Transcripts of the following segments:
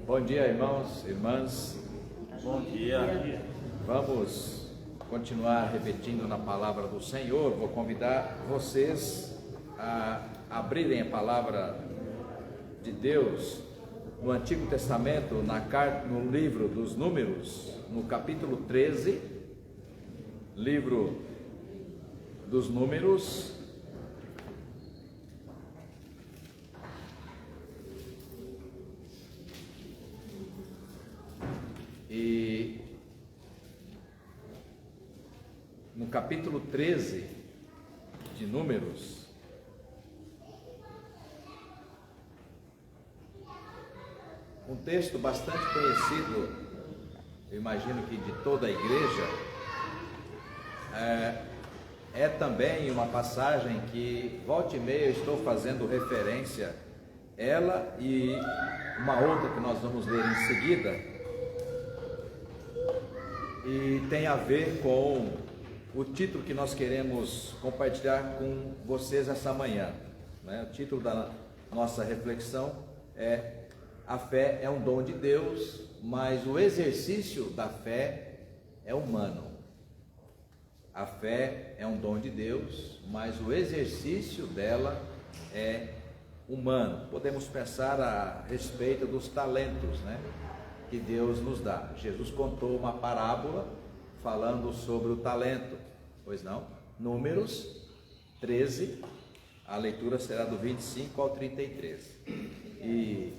Bom dia, irmãos, irmãs. Bom dia. Vamos continuar repetindo na palavra do Senhor. Vou convidar vocês a abrirem a palavra de Deus no Antigo Testamento, no livro dos Números, no capítulo 13, livro dos Números. E no capítulo 13 de Números, um texto bastante conhecido, eu imagino que de toda a igreja, é também uma passagem que volta e meia eu estou fazendo referência, ela e uma outra que nós vamos ler em seguida. E tem a ver com o título que nós queremos compartilhar com vocês essa manhã, né? O título da nossa reflexão é: a fé é um dom de Deus, mas o exercício da fé é humano. A fé é um dom de Deus, mas o exercício dela é humano. Podemos pensar a respeito dos talentos, né, que Deus nos dá. Jesus contou uma parábola falando sobre o talento, pois não? Números 13, a leitura será do 25 ao 33. E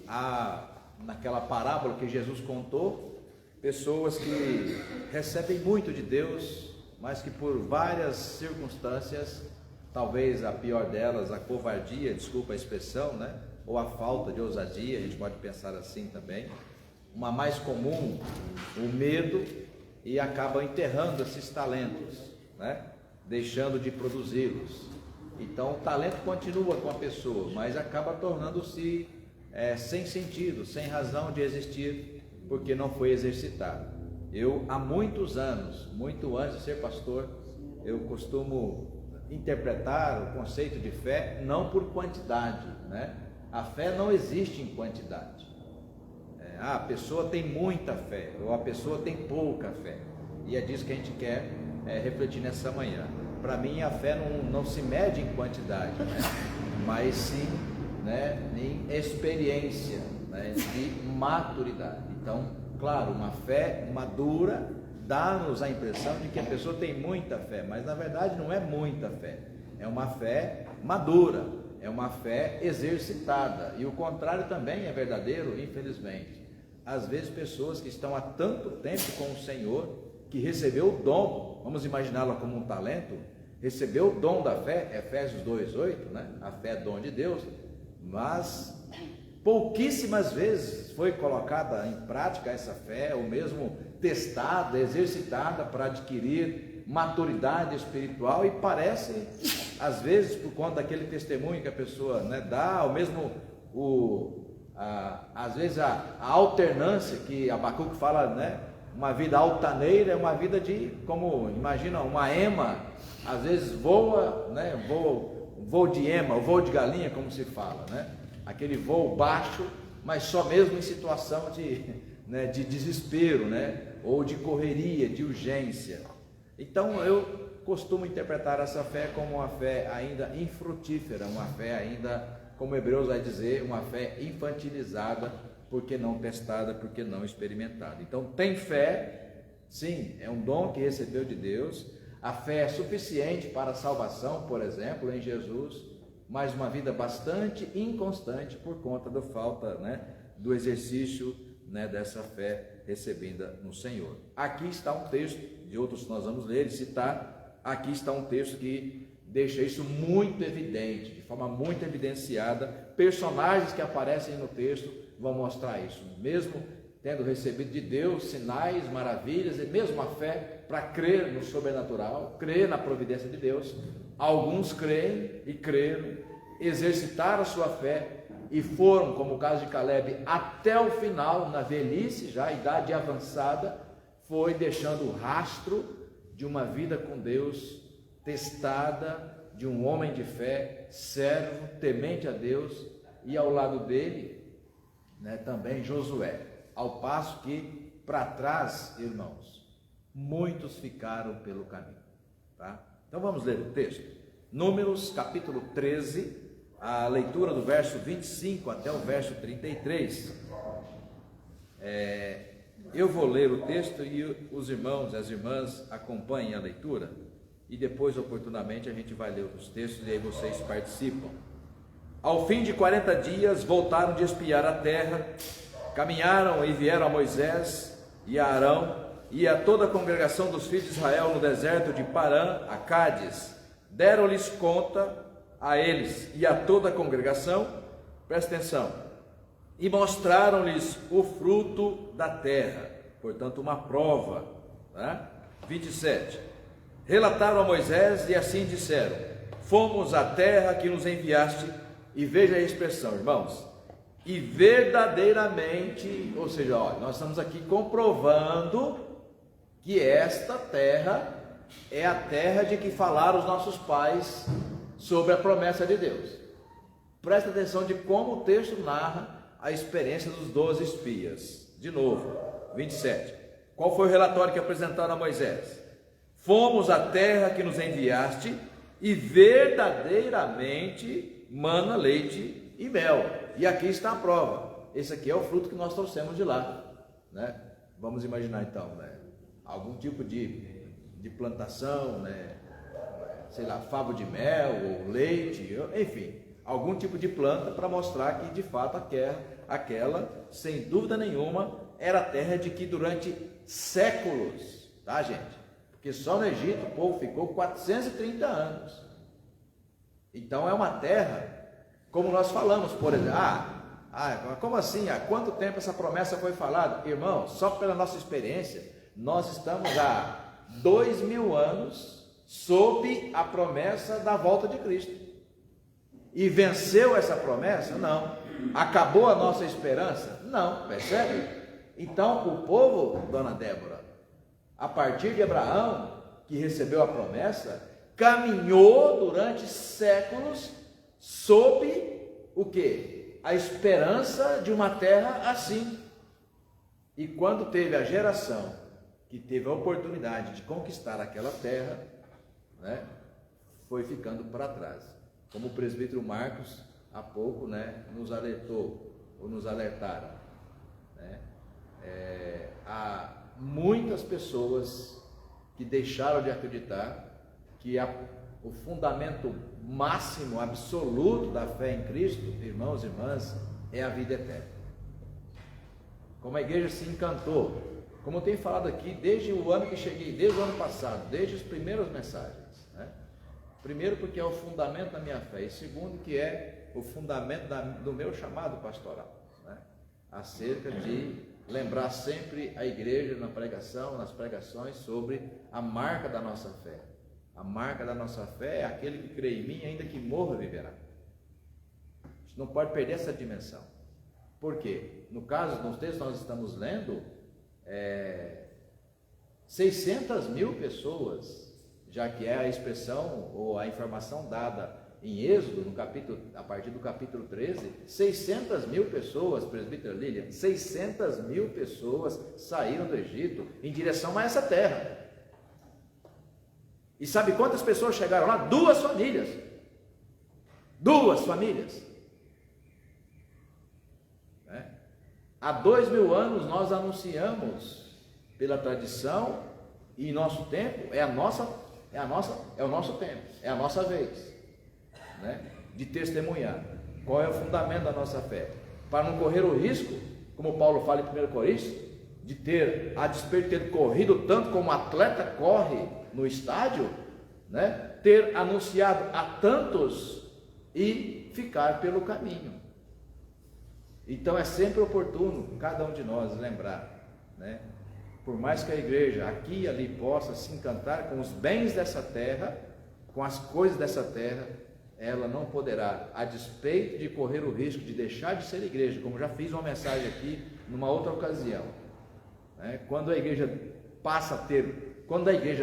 naquela parábola que Jesus contou, pessoas que recebem muito de Deus, mas que por várias circunstâncias, talvez a pior delas, a covardia, desculpa a expressão, né, ou a falta de ousadia, a gente pode pensar assim também, uma mais comum, o medo, e acabam enterrando esses talentos, né, deixando de produzi-los. Então o talento continua com a pessoa, mas acaba tornando-se sem sentido, sem razão de existir, porque não foi exercitado. Eu, há muitos anos, muito antes de ser pastor, eu costumo interpretar o conceito de fé não por quantidade, né? A fé não existe em quantidade. A pessoa tem muita fé, ou a pessoa tem pouca fé, e é disso que a gente quer refletir nessa manhã. Para mim, a fé não se mede em quantidade, né? Mas sim, né, em experiência, né, de maturidade. Então, claro, uma fé madura dá-nos a impressão de que a pessoa tem muita fé, mas na verdade não é muita fé, é uma fé madura, é uma fé exercitada, e o contrário também é verdadeiro, infelizmente. Às vezes pessoas que estão há tanto tempo com o Senhor, que recebeu o dom, vamos imaginá-la como um talento, recebeu o dom da fé, Efésios 2:8, né? A fé é dom de Deus, mas pouquíssimas vezes foi colocada em prática essa fé, ou mesmo testada, exercitada para adquirir maturidade espiritual, e parece, às vezes, por conta daquele testemunho que a pessoa, né, dá, ou mesmo às vezes a alternância que Abacuque fala, né, uma vida altaneira é uma vida de, como imagina, uma ema, às vezes voa, né, voo de ema, o voo de galinha, como se fala, né, aquele voo baixo, mas só mesmo em situação de desespero, né, ou de correria, de urgência. Então eu costumo interpretar essa fé como uma fé ainda infrutífera, uma fé ainda, como Hebreus vai dizer, uma fé infantilizada, porque não testada, porque não experimentada. Então tem fé, sim, é um dom que recebeu de Deus. A fé é suficiente para a salvação, por exemplo, em Jesus, mas uma vida bastante inconstante por conta da falta, né, do exercício, né, dessa fé recebida no Senhor. Aqui está um texto, de outros que nós vamos ler e citar, aqui está um texto que deixa isso muito evidente, de forma muito evidenciada. Personagens que aparecem no texto vão mostrar isso, mesmo tendo recebido de Deus sinais, maravilhas, e mesmo a fé para crer no sobrenatural, crer na providência de Deus. Alguns creem e creram, exercitaram a sua fé e foram, como o caso de Caleb, até o final, na velhice, já idade avançada, foi deixando o rastro de uma vida com Deus testada, de um homem de fé, servo, temente a Deus, e ao lado dele, né, também Josué. ao passo que para trás, irmãos, muitos ficaram pelo caminho, tá? Então vamos ler o texto. Números capítulo 13, a leitura do verso 25 até o verso 33. Eu vou ler o texto e os irmãos e as irmãs acompanhem a leitura, e depois oportunamente a gente vai ler os textos e aí vocês participam. Ao fim de 40 dias voltaram de espiar a terra, caminharam e vieram a Moisés e a Arão e a toda a congregação dos filhos de Israel no deserto de Parã, a Cádiz. Deram-lhes conta a eles e a toda a congregação, presta atenção, e mostraram-lhes o fruto da terra, portanto uma prova, tá? 27, relataram a Moisés e assim disseram: fomos à terra que nos enviaste, e veja a expressão, irmãos, e verdadeiramente, ou seja, olha, nós estamos aqui comprovando que esta terra é a terra de que falaram os nossos pais sobre a promessa de Deus. Presta atenção de como o texto narra a experiência dos 12 espias. De novo, 27. Qual foi o relatório que apresentaram a Moisés? Fomos à terra que nos enviaste, e verdadeiramente mana leite e mel. E aqui está a prova. Esse aqui é o fruto que nós trouxemos de lá, né? Vamos imaginar então, né? Algum tipo de plantação, né? Sei lá, favo de mel ou leite, enfim, algum tipo de planta para mostrar que de fato aquela, sem dúvida nenhuma, era a terra de que durante séculos, tá, gente? Porque só no Egito o povo ficou 430 anos. Então é uma terra, como nós falamos, por exemplo, como assim? Há quanto tempo essa promessa foi falada? Irmão, só pela nossa experiência, nós estamos há 2000 anos sob a promessa da volta de Cristo. E venceu essa promessa? Não. Acabou a nossa esperança? Não. Percebe? Então o povo, dona Débora, a partir de Abraão, que recebeu a promessa, caminhou durante séculos sob o quê? A esperança de uma terra assim. E quando teve a geração que teve a oportunidade de conquistar aquela terra, né, foi ficando para trás. Como o presbítero Marcos há pouco, né, nos alertou, ou nos alertaram, né? Há muitas pessoas que deixaram de acreditar que o fundamento máximo, absoluto da fé em Cristo, irmãos e irmãs, é a vida eterna. Como a igreja se encantou, como eu tenho falado aqui desde o ano que cheguei, desde o ano passado, desde as primeiras mensagens, né? Primeiro porque é o fundamento da minha fé, e segundo que é o fundamento do meu chamado pastoral, né? Acerca de lembrar sempre a igreja na pregação, nas pregações, sobre a marca da nossa fé. A marca da nossa fé é aquele que crê em mim, ainda que morra, viverá. A gente não pode perder essa dimensão. Por quê? No caso, nos textos que nós estamos lendo, 600 mil pessoas, já que é a expressão ou a informação dada em Êxodo, a partir do capítulo 13, 600 mil pessoas, presbítero Lilian, 600 mil pessoas saíram do Egito em direção a essa terra. E sabe quantas pessoas chegaram lá? 2 famílias. 2 famílias. Há 2000 anos nós anunciamos pela tradição, e em nosso tempo é o nosso tempo, é a nossa vez, né, de testemunhar. Qual é o fundamento da nossa fé? Para não correr o risco, como Paulo fala em 1 Coríntios, de ter, a despeito de ter corrido tanto como atleta corre no estádio, né, ter anunciado a tantos e ficar pelo caminho. Então é sempre oportuno cada um de nós lembrar, né? Por mais que a igreja aqui e ali possa se encantar com os bens dessa terra, com as coisas dessa terra, ela não poderá, a despeito de correr o risco de deixar de ser igreja, como já fiz uma mensagem aqui numa outra ocasião, né? Quando a igreja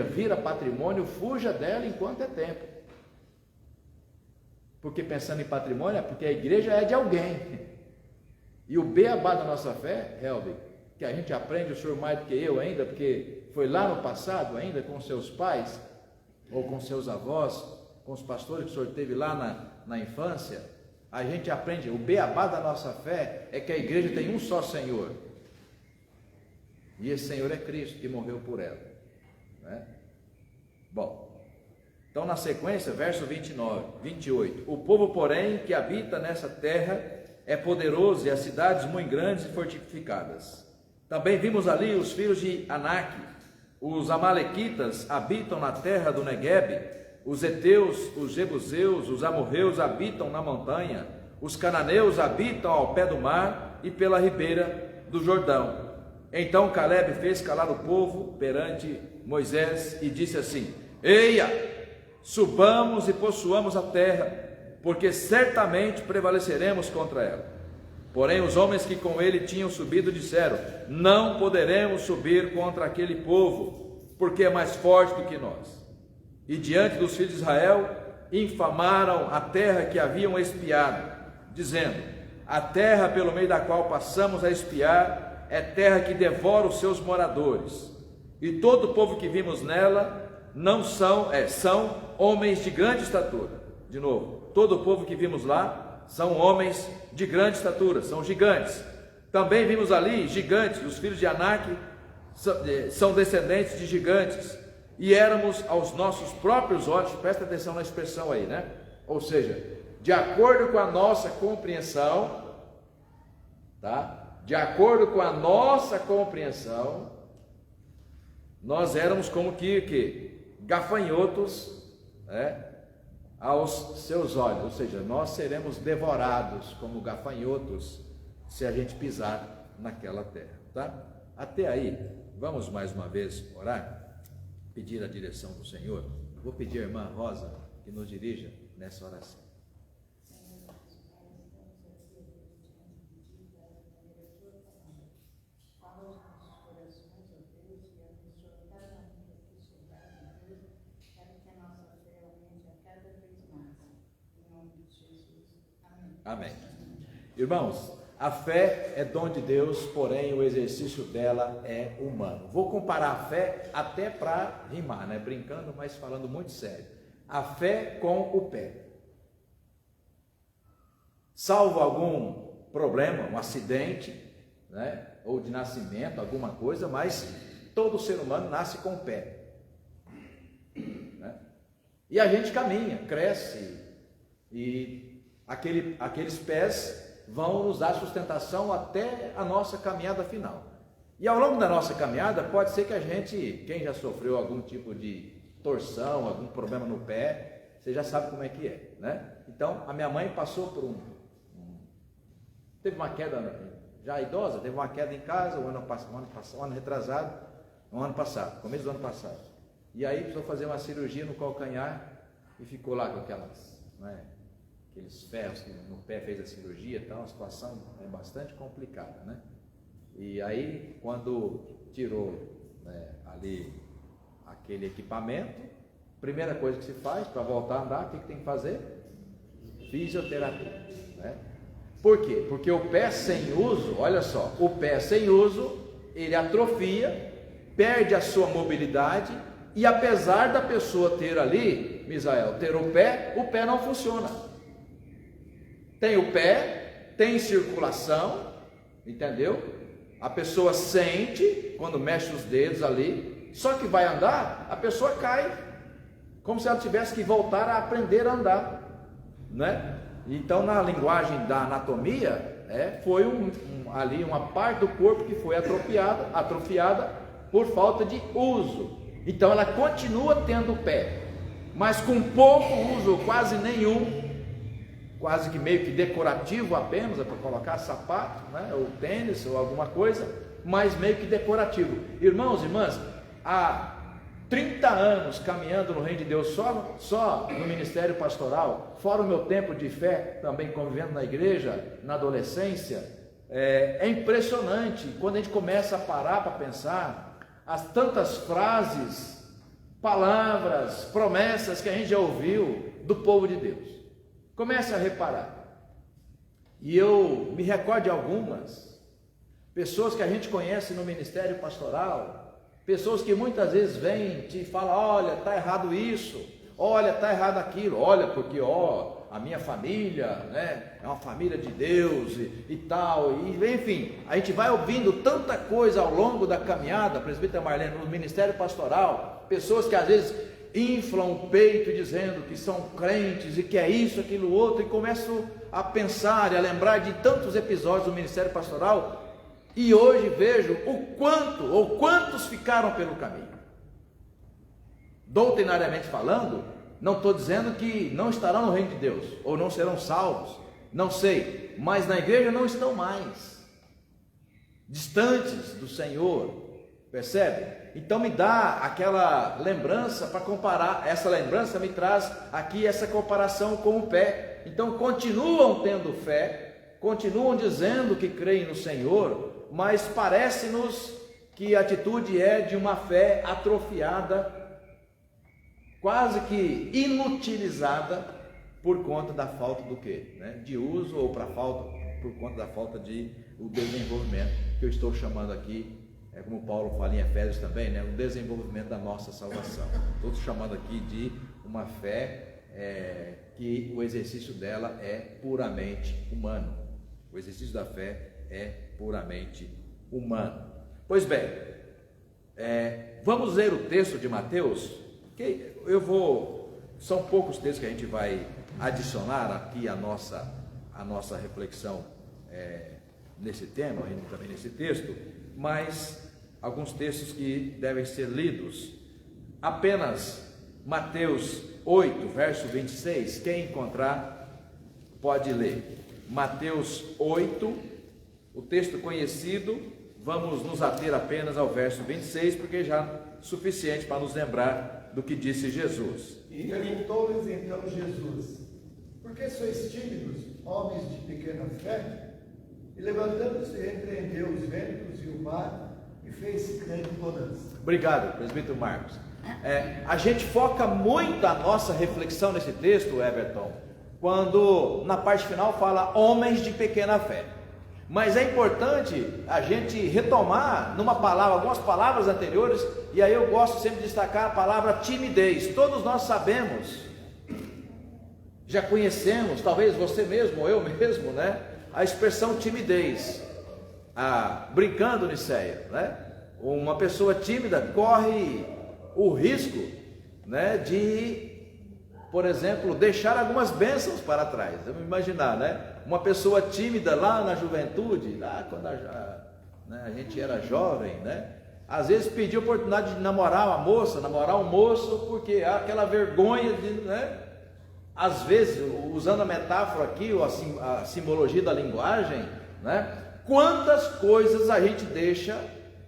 vira patrimônio, fuja dela enquanto é tempo. Porque pensando em patrimônio é porque a igreja é de alguém. E o beabá da nossa fé, Helby, que a gente aprende, o senhor mais do que eu ainda, porque foi lá no passado ainda, com seus pais, ou com seus avós, com os pastores que o senhor teve lá na infância, a gente aprende, o beabá da nossa fé é que a igreja tem um só Senhor, e esse Senhor é Cristo, que morreu por ela, né? Bom, então na sequência, verso 28, o povo porém que habita nessa terra é poderoso, e as cidades muito grandes e fortificadas. Também vimos ali os filhos de Anak, os amalequitas habitam na terra do Neguebe, os heteus, os jebuseus, os amorreus habitam na montanha, os cananeus habitam ao pé do mar e pela ribeira do Jordão. Então Caleb fez calar o povo perante Moisés e disse assim: eia, subamos e possuamos a terra, porque certamente prevaleceremos contra ela. Porém os homens que com ele tinham subido disseram: não poderemos subir contra aquele povo, porque é mais forte do que nós. E diante dos filhos de Israel infamaram a terra que haviam espiado, dizendo: a terra pelo meio da qual passamos a espiar é terra que devora os seus moradores, e todo o povo que vimos nela não são homens de grande estatura. De novo, todo o povo que vimos lá são homens de grande estatura, são gigantes. Também vimos ali gigantes, os filhos de Anak são descendentes de gigantes, e éramos aos nossos próprios olhos, presta atenção na expressão aí, né? Ou seja, de acordo com a nossa compreensão, tá? De acordo com a nossa compreensão, nós éramos como que gafanhotos, né, aos seus olhos, ou seja, nós seremos devorados como gafanhotos se a gente pisar naquela terra, tá? Até aí, vamos mais uma vez orar, pedir a direção do Senhor. Vou pedir à irmã Rosa que nos dirija nessa oração. Amém. Irmãos, a fé é dom de Deus, porém o exercício dela é humano. Vou comparar a fé até para rimar, né? Brincando, mas falando muito sério. A fé com o pé. Salvo algum problema, um acidente, né? Ou de nascimento, alguma coisa, mas todo ser humano nasce com o pé, né? E a gente caminha, cresce, e aqueles pés vão nos dar sustentação até a nossa caminhada final. E ao longo da nossa caminhada, pode ser que a gente, quem já sofreu algum tipo de torção, algum problema no pé, você já sabe como é que é, né? Então, a minha mãe passou por teve uma queda, já idosa, teve uma queda em casa, no ano passado, começo do ano passado. E aí precisou fazer uma cirurgia no calcanhar e ficou lá com aquelas, né, aqueles ferros que no pé fez a cirurgia, então a situação é bastante complicada, né? E aí, quando tirou, né, ali aquele equipamento, primeira coisa que se faz para voltar a andar, o que tem que fazer? Fisioterapia, né? Por quê? Porque o pé sem uso, olha só, o pé sem uso, ele atrofia, perde a sua mobilidade, e apesar da pessoa ter ali, Misael, ter o pé não funciona. Tem o pé, tem circulação, entendeu? A pessoa sente quando mexe os dedos ali, só que vai andar, a pessoa cai, como se ela tivesse que voltar a aprender a andar, né? Então, na linguagem da anatomia, foi ali uma parte do corpo que foi atrofiada por falta de uso. Então, ela continua tendo o pé, mas com pouco uso, quase nenhum, quase que meio que decorativo apenas, para colocar sapato, né, ou tênis, ou alguma coisa, mas meio que decorativo. Irmãos e irmãs, há 30 anos caminhando no reino de Deus, só no ministério pastoral, fora o meu tempo de fé, também convivendo na igreja, na adolescência, é impressionante, quando a gente começa a parar para pensar, as tantas frases, palavras, promessas que a gente já ouviu do povo de Deus. Comece a reparar, e eu me recordo de algumas, pessoas que a gente conhece no ministério pastoral, pessoas que muitas vezes vêm e te falam: olha, está errado isso, olha, está errado aquilo, olha, porque a minha família, né, é uma família de Deus e tal, e enfim, a gente vai ouvindo tanta coisa ao longo da caminhada, presbítera Marlene, no ministério pastoral, pessoas que às vezes inflam o peito dizendo que são crentes e que é isso, aquilo, outro, e começam a pensar e a lembrar de tantos episódios do ministério pastoral, e hoje vejo o quanto ou quantos ficaram pelo caminho. Doutrinariamente falando, não estou dizendo que não estarão no reino de Deus, ou não serão salvos, não sei, mas na igreja não estão mais, distantes do Senhor, percebe? Então me dá aquela lembrança para comparar, essa lembrança me traz aqui essa comparação com o pé. Então continuam tendo fé, continuam dizendo que creem no Senhor, mas parece-nos que a atitude é de uma fé atrofiada, quase que inutilizada por conta da falta do quê? De uso, ou por conta da falta de o desenvolvimento, que eu estou chamando aqui, como Paulo fala em Efésios também, o desenvolvimento da nossa salvação. Estou chamando aqui de uma fé que o exercício dela é puramente humano. O exercício da fé é puramente humano. Pois bem, vamos ler o texto de Mateus, que são poucos textos que a gente vai adicionar aqui a nossa reflexão nesse tema, também nesse texto, mas alguns textos que devem ser lidos. Apenas Mateus 8, verso 26, quem encontrar pode ler. Mateus 8, o texto conhecido, vamos nos ater apenas ao verso 26, porque já é suficiente para nos lembrar do que disse Jesus. E perguntou-lhes então Jesus: por que sois tímidos, homens de pequena fé? E levantando-se, repreendeu os ventos e o mar, e fez grande bonança. Obrigado, presbítero Marcos. A gente foca muito a nossa reflexão nesse texto, Everton, quando na parte final fala homens de pequena fé. Mas é importante a gente retomar algumas palavras anteriores, e aí eu gosto sempre de destacar a palavra timidez. Todos nós sabemos, já conhecemos, talvez você mesmo ou eu mesmo, a expressão timidez. Brincando, Niceia, uma pessoa tímida corre o risco, de, por exemplo, deixar algumas bênçãos para trás. Vamos imaginar, uma pessoa tímida lá na juventude, lá quando a gente era jovem, às vezes pedia oportunidade de namorar uma moça, namorar um moço, porque há aquela vergonha de, às vezes, usando a metáfora aqui, ou a simbologia da linguagem, quantas coisas a gente deixa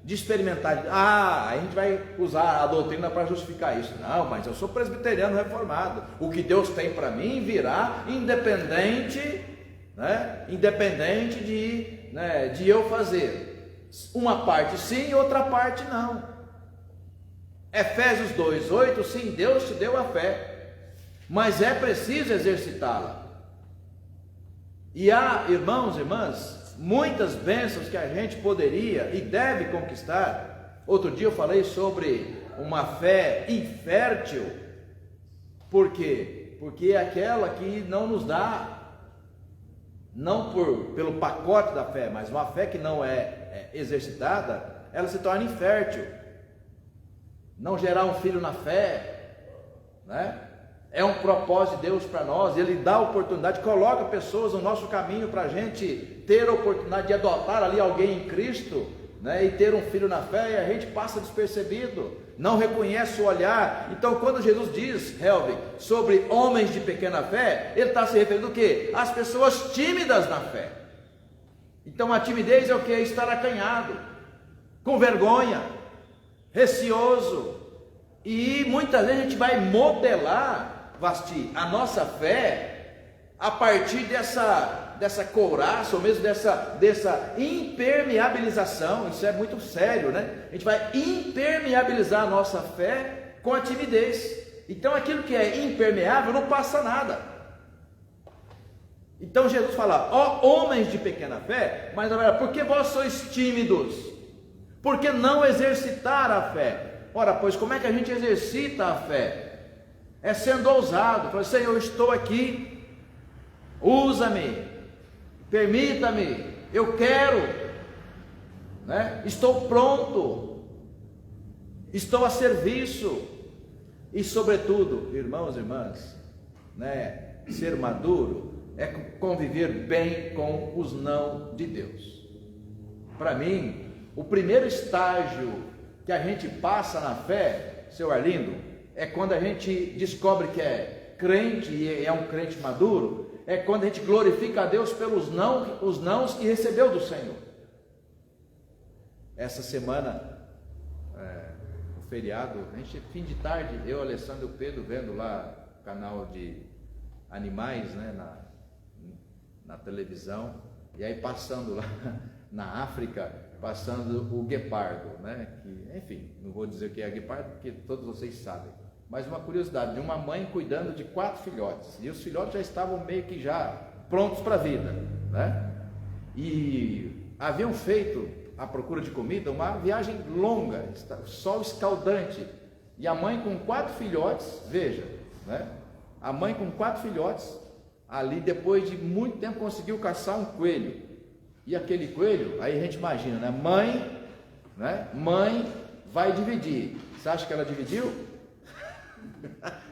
de experimentar. A gente vai usar a doutrina para justificar isso. Não, mas eu sou presbiteriano reformado, o que Deus tem para mim virá independente, independente de eu fazer. Uma parte sim, outra parte não. Efésios 2:8, sim, Deus te deu a fé, mas é preciso exercitá-la. E há, irmãos e irmãs, muitas bênçãos que a gente poderia e deve conquistar. Outro dia eu falei sobre uma fé infértil. Por quê? Porque é aquela que não nos dá, não pelo pacote da fé, mas uma fé que não é exercitada, ela se torna infértil. Não gerar um filho na fé, é um propósito de Deus para nós. Ele dá oportunidade, coloca pessoas no nosso caminho para a gente ter a oportunidade de adotar ali alguém em Cristo, e ter um filho na fé, e a gente passa despercebido, não reconhece o olhar. Então quando Jesus diz, Helvig, sobre homens de pequena fé, ele está se referindo ao quê? Às pessoas tímidas na fé. Então a timidez é o que? Estar acanhado, com vergonha, receoso, e muitas vezes a gente vai modelar, Vasti, a nossa fé a partir dessa couraça, ou mesmo dessa impermeabilização. Isso é muito sério, A gente vai impermeabilizar a nossa fé com a timidez. Então aquilo que é impermeável não passa nada. Então Jesus fala, ó homens de pequena fé, mas na verdade, por que vós sois tímidos? Por que não exercitar a fé? Ora, pois como é que a gente exercita a fé? É sendo ousado. Fala, Senhor, eu estou aqui, usa-me, permita-me, eu quero, né? Estou pronto, estou a serviço. E sobretudo, irmãos e irmãs, né? Ser maduro é conviver bem com os não de Deus. Para mim, o primeiro estágio que a gente passa na fé, seu Arlindo, é quando a gente descobre que é crente e é um crente maduro, é quando a gente glorifica a Deus pelos os nãos que recebeu do Senhor. Essa semana, o feriado, a gente, fim de tarde, eu, Alessandro e o Pedro, vendo lá o canal de animais, né, na televisão, e aí passando lá na África, passando o guepardo, né, que, enfim, não vou dizer o que é guepardo, porque todos vocês sabem, mas uma curiosidade, de uma mãe cuidando de 4 filhotes, e os filhotes já estavam meio que já prontos para a vida, né, e haviam feito à procura de comida, uma viagem longa, sol escaldante, e a mãe com 4 filhotes, veja, né, a mãe com 4 filhotes, ali depois de muito tempo conseguiu caçar um coelho, e aquele coelho, aí a gente imagina, né, mãe vai dividir, você acha que ela dividiu?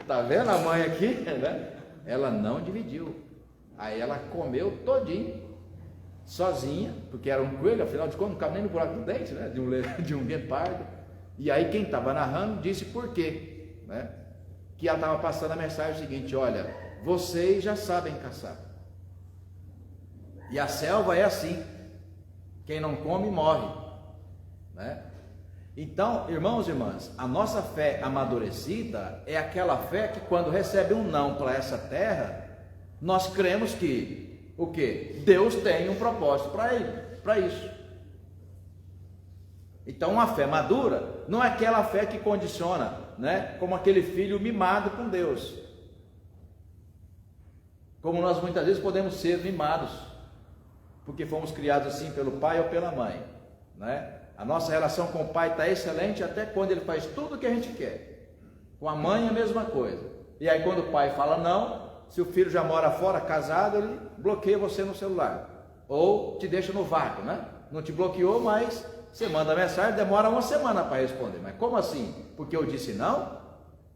Tá vendo a mãe aqui, né? Ela não dividiu, aí ela comeu todinho, sozinha, porque era um coelho, afinal de contas não cabe nem no buraco do dente, né? De um guepardo. E aí quem estava narrando disse por quê, né? Que ela estava passando a mensagem seguinte: olha, vocês já sabem caçar, e a selva é assim, quem não come morre, né? Então, irmãos e irmãs, a nossa fé amadurecida é aquela fé que quando recebe um não para essa terra, nós cremos que o que? Deus tem um propósito para isso. Então, uma fé madura não é aquela fé que condiciona, né? Como aquele filho mimado com Deus. Como nós muitas vezes podemos ser mimados, porque fomos criados assim pelo pai ou pela mãe, né? A nossa relação com o pai está excelente até quando ele faz tudo o que a gente quer. Com a mãe a mesma coisa. E aí quando o pai fala não, se o filho já mora fora, casado, ele bloqueia você no celular, ou te deixa no vácuo, né? Não te bloqueou, mas você manda mensagem, demora uma semana para responder. Mas como assim? Porque eu disse não?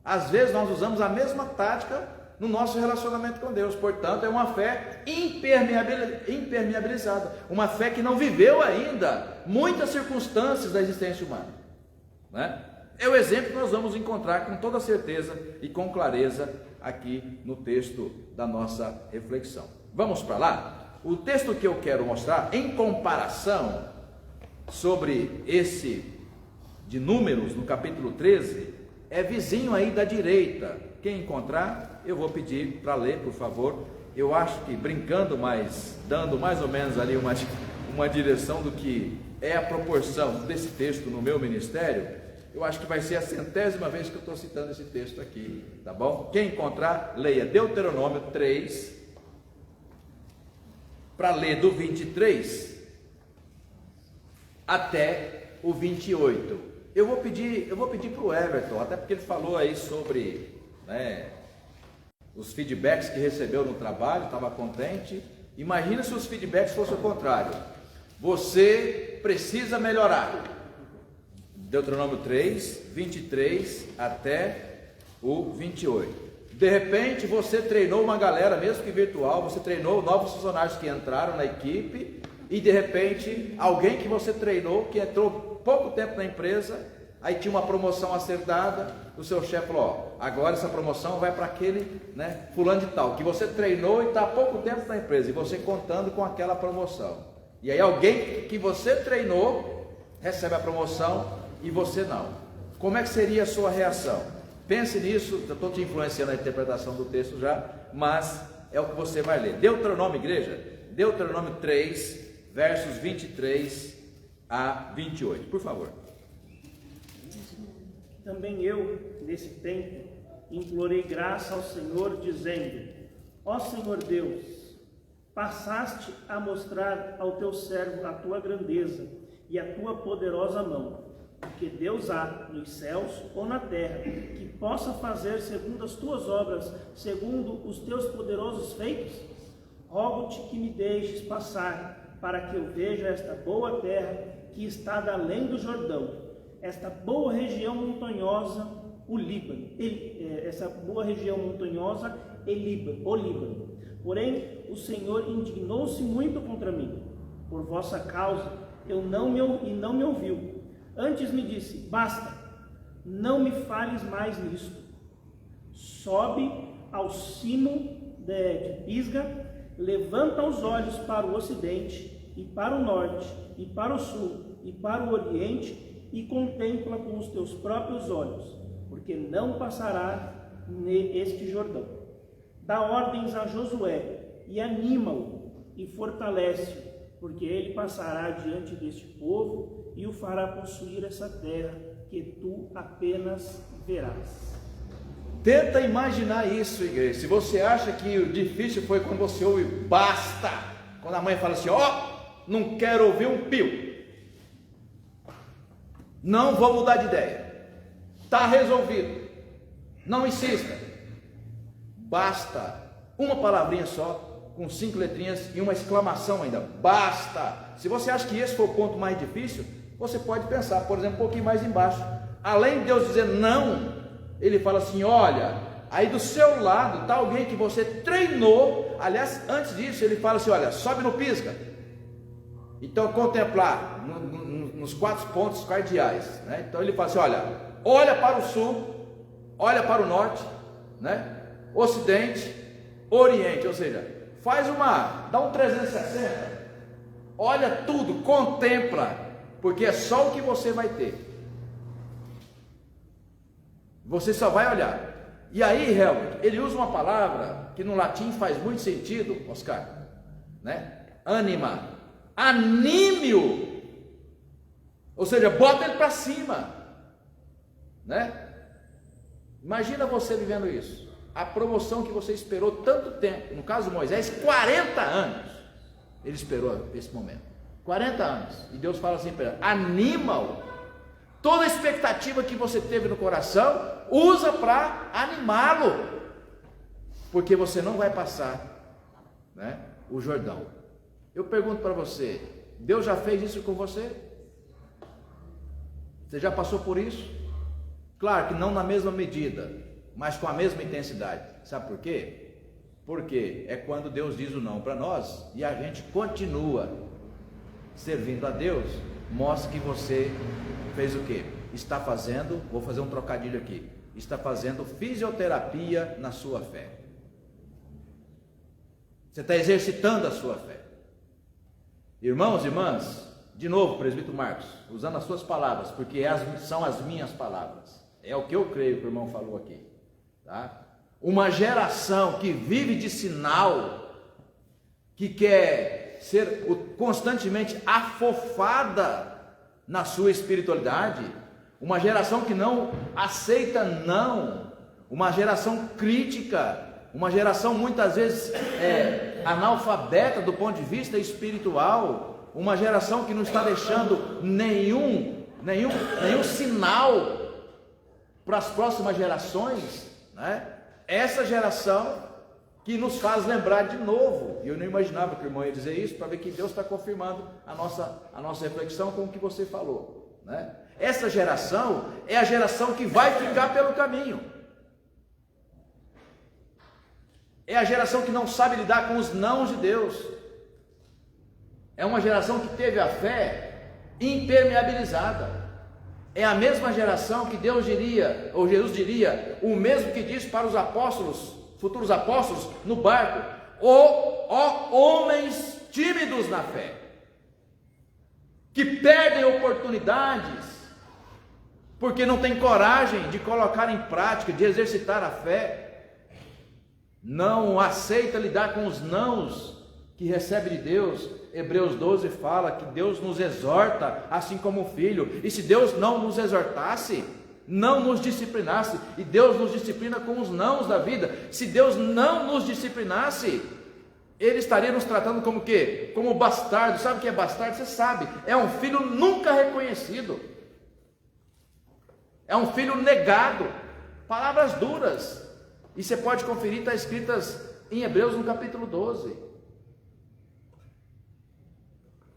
Às vezes nós usamos a mesma tática no nosso relacionamento com Deus. Portanto, é uma fé impermeabilizada, uma fé que não viveu ainda muitas circunstâncias da existência humana, né? É o exemplo que nós vamos encontrar com toda certeza e com clareza aqui no texto da nossa reflexão. Vamos para lá? O texto que eu quero mostrar em comparação sobre esse de Números, no capítulo 13, é vizinho aí da direita. Quem encontrar, eu vou pedir para ler, por favor. Eu acho que brincando, mas dando mais ou menos ali uma direção do que é a proporção desse texto no meu ministério, eu acho que vai ser a 100ª vez que eu estou citando esse texto aqui, tá bom? Quem encontrar, leia Deuteronômio 3, para ler do 23 até o 28. Eu vou pedir para o Everton, até porque ele falou aí sobre, né, os feedbacks que recebeu no trabalho, estava contente. Imagina se os feedbacks fossem o contrário: você precisa melhorar. Deuteronômio 3, 23 até o 28. De repente você treinou uma galera, mesmo que virtual, você treinou novos funcionários que entraram na equipe, e de repente alguém que você treinou, que entrou pouco tempo na empresa, aí tinha uma promoção a ser dada, o seu chefe falou: ó, agora essa promoção vai para aquele, né, fulano de tal, que você treinou e está há pouco tempo na empresa, e você contando com aquela promoção. E aí alguém que você treinou recebe a promoção e você não. Como é que seria a sua reação? Pense nisso. Eu estou te influenciando na interpretação do texto já, mas é o que você vai ler. Deuteronômio, igreja, Deuteronômio 3, versos 23 a 28, por favor. Também eu, nesse tempo, implorei graça ao Senhor, dizendo: ó Senhor Deus, passaste a mostrar ao teu servo a tua grandeza e a tua poderosa mão. Porque Deus há nos céus ou na terra que possa fazer segundo as tuas obras, segundo os teus poderosos feitos? Rogo-te que me deixes passar, para que eu veja esta boa terra que está da além do Jordão, esta boa região montanhosa, o Líbano, essa boa região montanhosa, o Líbano. Porém, o Senhor indignou-se muito contra mim. Por vossa causa, não me ouviu. Antes me disse: basta, não me fales mais nisto. Sobe ao cimo de Pisga, levanta os olhos para o ocidente, e para o norte, e para o sul, e para o oriente, e contempla com os teus próprios olhos, porque não passará neste Jordão. Dá ordens a Josué, e anima-o, e fortalece-o, porque ele passará diante deste povo, e o fará possuir essa terra, que tu apenas verás. Tenta imaginar isso, igreja. Se você acha que o difícil foi quando você ouve basta, quando a mãe fala assim: não quero ouvir um pio, não vou mudar de ideia, está resolvido, não insista, basta, uma palavrinha só, com 5 letrinhas e uma exclamação ainda, basta. Se você acha que esse foi o ponto mais difícil, você pode pensar, por exemplo, um pouquinho mais embaixo, além de Deus dizer não, Ele fala assim: olha, aí do seu lado está alguém que você treinou. Aliás, antes disso ele fala assim: olha, sobe no Pisga. Então contemplar nos 4 pontos cardeais, né? Então ele fala assim: olha para o sul, olha para o norte, né? Ocidente, Oriente, ou seja, dá um 360, olha tudo, contempla, porque é só o que você vai ter. Você só vai olhar. E aí, Helmut, ele usa uma palavra que no latim faz muito sentido, Oscar, né? Anima, anime-o, ou seja, bota ele para cima, né? Imagina você vivendo isso, a promoção que você esperou tanto tempo, no caso de Moisés, 40 anos, ele esperou esse momento, 40 anos, e Deus fala assim para ele: anima-o. Toda a expectativa que você teve no coração, usa para animá-lo, porque você não vai passar, né, o Jordão. Eu pergunto para você: Deus já fez isso com você? Você já passou por isso? Claro que não na mesma medida, mas com a mesma intensidade. Sabe por quê? Porque é quando Deus diz o não para nós e a gente continua servindo a Deus, mostra que você fez o quê? Está fazendo, vou fazer um trocadilho aqui, está fazendo fisioterapia na sua fé. Você está exercitando a sua fé. Irmãos e irmãs, de novo, presbítero Marcos, usando as suas palavras, porque são as minhas palavras, é o que eu creio que o irmão falou aqui, tá? Uma geração que vive de sinal, que quer ser constantemente afofada na sua espiritualidade, uma geração que não aceita não, uma geração crítica, uma geração muitas vezes analfabeta do ponto de vista espiritual, uma geração que não está deixando nenhum sinal para as próximas gerações, né? Essa geração que nos faz lembrar de novo, e eu não imaginava que o irmão ia dizer isso, para ver que Deus está confirmando a nossa reflexão com o que você falou, né? Essa geração é a geração que vai ficar pelo caminho, é a geração que não sabe lidar com os nãos de Deus, é uma geração que teve a fé impermeabilizada, é a mesma geração que Deus diria, ou Jesus diria, o mesmo que disse para os apóstolos, futuros apóstolos, no barco: ó homens tímidos na fé, que perdem oportunidades, porque não têm coragem de colocar em prática, de exercitar a fé, não aceita lidar com os nãos que recebe de Deus. Hebreus 12 fala que Deus nos exorta assim como o filho, e se Deus não nos exortasse, não nos disciplinasse, e Deus nos disciplina com os nãos da vida, se Deus não nos disciplinasse, Ele estaria nos tratando como o quê? Como bastardo. Sabe o que é bastardo? Você sabe, é um filho nunca reconhecido, é um filho negado, palavras duras, e você pode conferir, está escritas em Hebreus no capítulo 12.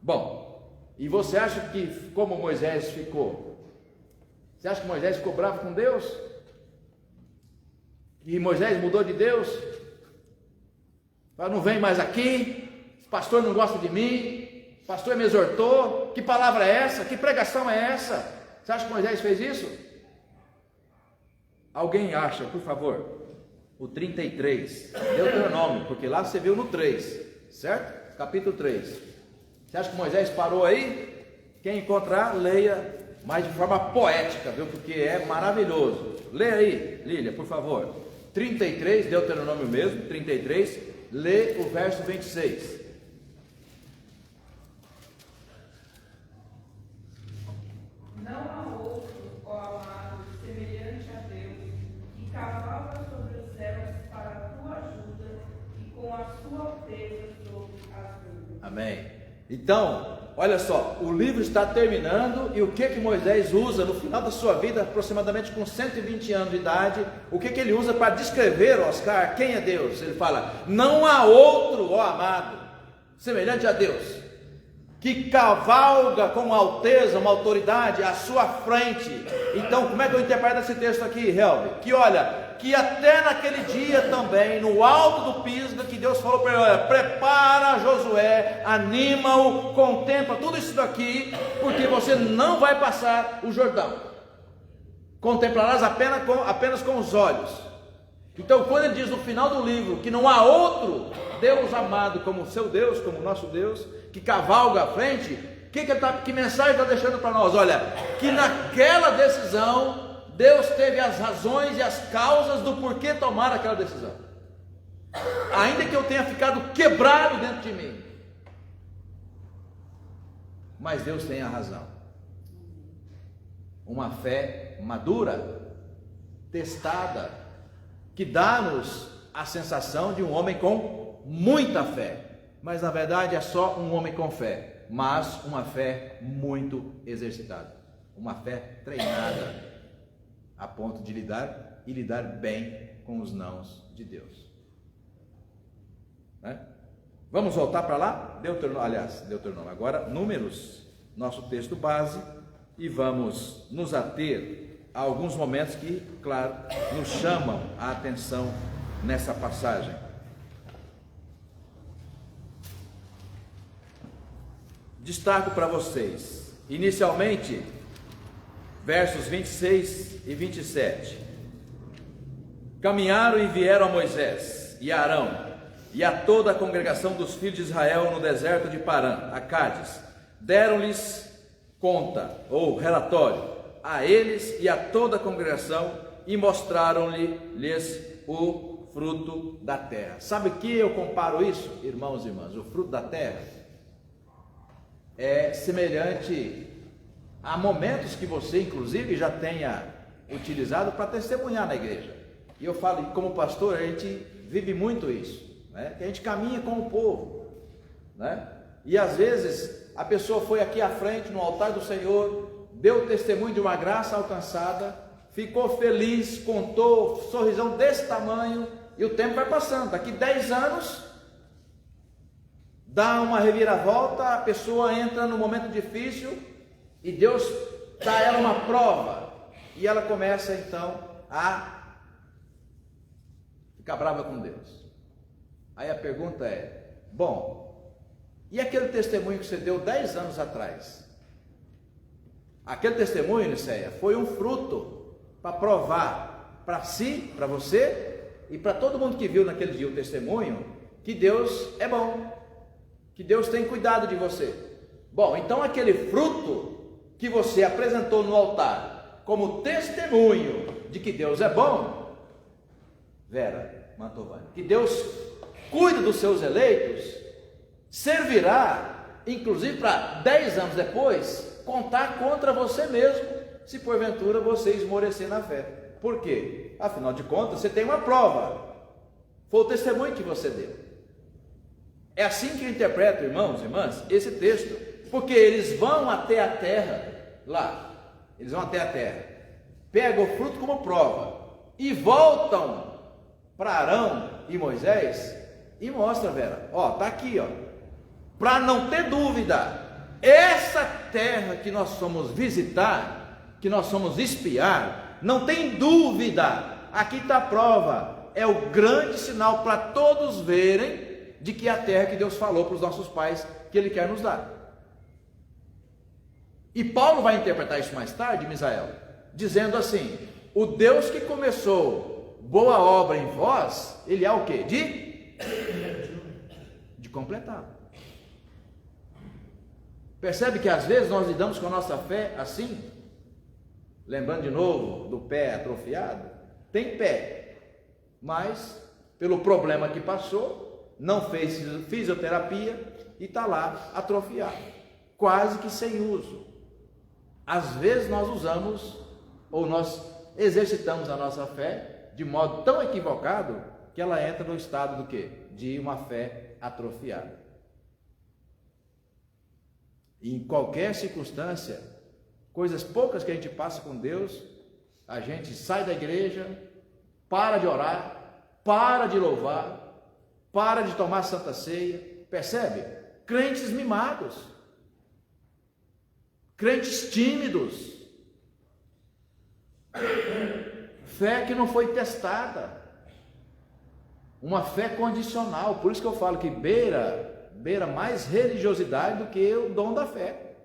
Bom, e você acha que como Moisés ficou? Você acha que Moisés ficou bravo com Deus? E Moisés mudou de Deus? Não vem mais aqui, o pastor não gosta de mim, o pastor me exortou, que palavra é essa? Que pregação é essa? Você acha que Moisés fez isso? Alguém acha, por favor, o 33, Deuteronômio, porque lá você viu no 3, certo? Capítulo 3. Você acha que Moisés parou aí? Quem encontrar, leia, mas de forma poética, viu? Porque é maravilhoso. Leia aí, Lília, por favor. 33, Deuteronômio mesmo, 33. Lê o verso 26. Não há outro, ó amado, semelhante a Deus, que cavalga sobre os céus para a tua ajuda e com a sua alteza sobre as nuvens. Amém. Então, olha só, o livro está terminando, e o que Moisés usa no final da sua vida, aproximadamente com 120 anos de idade, o que ele usa para descrever, Oscar, quem é Deus? Ele fala: não há outro, ó amado, semelhante a Deus, que cavalga com uma alteza, uma autoridade à sua frente. Então, como é que eu interpreto esse texto aqui, Helve? Que olha, que até naquele dia também, no alto do Pisga, que Deus falou para ele: olha, prepara Josué, anima-o, contempla tudo isso daqui, porque você não vai passar o Jordão, contemplarás apenas com os olhos. Então, quando ele diz no final do livro que não há outro Deus amado como seu Deus, como o nosso Deus, que cavalga à frente, que mensagem está deixando para nós? Olha, que naquela decisão Deus teve as razões e as causas do porquê tomar aquela decisão, ainda que eu tenha ficado quebrado dentro de mim, mas Deus tem a razão. Uma fé madura, testada, que dá-nos a sensação de um homem com muita fé, mas na verdade é só um homem com fé, mas uma fé muito exercitada, uma fé treinada, a ponto de lidar bem com os nãos de Deus, né? Vamos voltar para lá? Deuteronômio, agora Números, nosso texto base, e vamos nos ater a alguns momentos que, claro, nos chamam a atenção nessa passagem. Destaco para vocês, inicialmente, versos 26 e 27. Caminharam e vieram a Moisés e a Arão e a toda a congregação dos filhos de Israel no deserto de Parã, a Cádiz. Deram-lhes conta, ou relatório, a eles e a toda a congregação, e mostraram-lhes o fruto da terra. Sabe o que eu comparo isso, irmãos e irmãs? O fruto da terra é semelhante a momentos que você, inclusive, já tenha utilizado para testemunhar na igreja. E eu falo, como pastor, a gente vive muito isso, né? Que a gente caminha com o povo, né? E às vezes a pessoa foi aqui à frente no altar do Senhor, deu testemunho de uma graça alcançada, ficou feliz, contou, sorrisão desse tamanho, e o tempo vai passando. Daqui 10 anos dá uma reviravolta, a pessoa entra num momento difícil e Deus dá a ela uma prova, e ela começa então a ficar brava com Deus. Aí a pergunta é: bom, e aquele testemunho que você deu 10 anos atrás? Aquele testemunho, Niceia, foi um fruto para provar para si, para você e para todo mundo que viu naquele dia o testemunho, que Deus é bom, que Deus tem cuidado de você. Bom, então aquele fruto que você apresentou no altar como testemunho de que Deus é bom, Vera Mantovani, que Deus cuida dos seus eleitos, servirá, inclusive, para 10 anos depois, contar contra você mesmo, se porventura você esmorecer na fé. Por quê? Afinal de contas, você tem uma prova, foi o testemunho que você deu. É assim que eu interpreto, irmãos e irmãs, esse texto, porque eles vão até a terra, lá, eles vão até a terra, pegam o fruto como prova, e voltam para Arão e Moisés, e mostra, Vera, ó, tá aqui, ó, para não ter dúvida, essa terra que nós fomos visitar, que nós fomos espiar, não tem dúvida, aqui está a prova, é o grande sinal para todos verem, de que é a terra que Deus falou para os nossos pais, que Ele quer nos dar. E Paulo vai interpretar isso mais tarde, Misael, dizendo assim, o Deus que começou boa obra em vós, Ele é o quê? De completar. Percebe que às vezes nós lidamos com a nossa fé assim, lembrando de novo do pé atrofiado, tem pé, mas pelo problema que passou, não fez fisioterapia e está lá atrofiado, quase que sem uso. Às vezes nós usamos, ou nós exercitamos a nossa fé de modo tão equivocado, que ela entra no estado do quê? De uma fé atrofiada. E em qualquer circunstância, coisas poucas que a gente passa com Deus, a gente sai da igreja, para de orar, para de louvar, para de tomar santa ceia, percebe? Crentes mimados, crentes tímidos, fé que não foi testada, uma fé condicional. Por isso que eu falo que beira mais religiosidade do que o dom da fé,